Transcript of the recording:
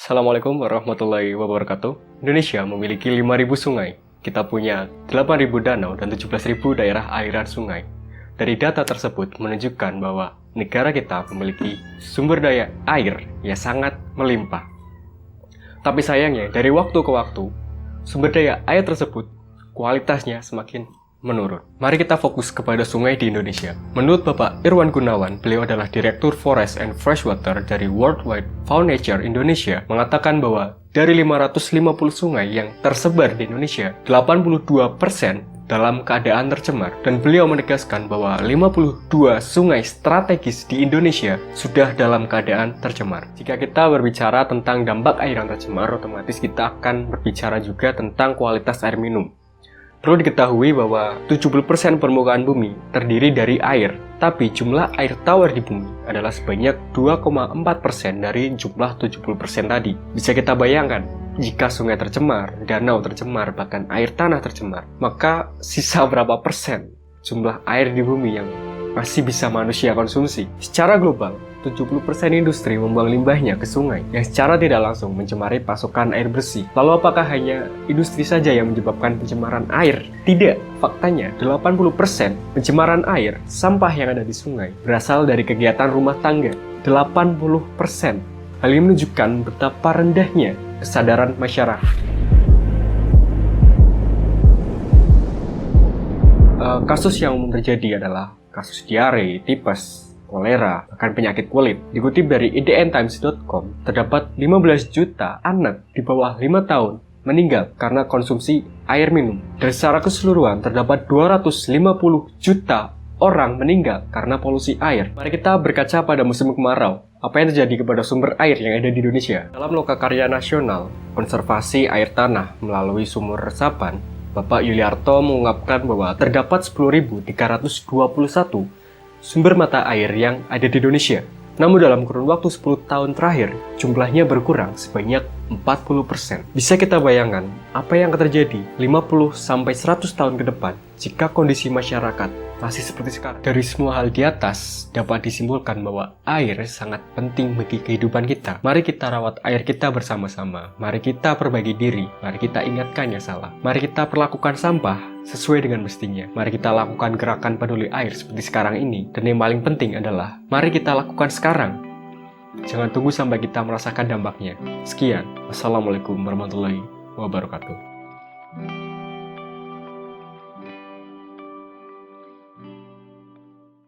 Assalamualaikum warahmatullahi wabarakatuh. Indonesia memiliki 5.000 sungai. Kita punya 8.000 danau dan 17.000 daerah aliran sungai. Dari data tersebut menunjukkan bahwa negara kita memiliki sumber daya air yang sangat melimpah. Tapi sayangnya, dari waktu ke waktu, sumber daya air tersebut kualitasnya semakin menurun. Mari kita fokus kepada sungai di Indonesia. Menurut Bapak Irwan Gunawan, beliau adalah Direktur Forest and Freshwater dari Worldwide Fund Nature Indonesia, mengatakan bahwa dari 550 sungai yang tersebar di Indonesia, 82% dalam keadaan tercemar. Dan beliau menegaskan bahwa 52 sungai strategis di Indonesia sudah dalam keadaan tercemar. Jika kita berbicara tentang dampak air yang tercemar, otomatis kita akan berbicara juga tentang kualitas air minum. Perlu diketahui bahwa 70% permukaan bumi terdiri dari air, tapi jumlah air tawar di bumi adalah sebanyak 2,4% dari jumlah 70% tadi. Bisa kita bayangkan, jika sungai tercemar, danau tercemar, bahkan air tanah tercemar, maka sisa berapa persen jumlah air di bumi yang masih bisa manusia konsumsi? Secara global, 70% industri membuang limbahnya ke sungai yang secara tidak langsung mencemari pasokan air bersih. Lalu apakah hanya industri saja yang menyebabkan pencemaran air? Tidak. Faktanya, 80% pencemaran air, sampah yang ada di sungai, berasal dari kegiatan rumah tangga. 80%. Hal ini menunjukkan betapa rendahnya kesadaran masyarakat. Kasus yang umum terjadi adalah kasus diare, tipes, kolera, bahkan penyakit kulit. Dikutip dari idntimes.com, terdapat 15 juta anak di bawah 5 tahun meninggal karena konsumsi air minum. Dan secara keseluruhan, terdapat 250 juta orang meninggal karena polusi air. Mari kita berkaca pada musim kemarau. Apa yang terjadi kepada sumber air yang ada di Indonesia? Dalam Lokakarya Nasional, Konservasi Air Tanah melalui sumur resapan, Bapak Yuliarto mengungkapkan bahwa terdapat 10.321 sumber mata air yang ada di Indonesia. Namun dalam kurun waktu 10 tahun terakhir, jumlahnya berkurang sebanyak 40%. Bisa kita bayangkan apa yang akan terjadi 50-100 tahun ke depan jika kondisi masyarakat masih seperti sekarang. Dari semua hal di atas, dapat disimpulkan bahwa air sangat penting bagi kehidupan kita. Mari kita rawat air kita bersama-sama. Mari kita perbaiki diri. Mari kita ingatkan yang salah. Mari kita perlakukan sampah sesuai dengan mestinya. Mari kita lakukan gerakan peduli air seperti sekarang ini. Dan yang paling penting adalah, mari kita lakukan sekarang. Jangan tunggu sampai kita merasakan dampaknya. Sekian. Wassalamualaikum warahmatullahi wabarakatuh.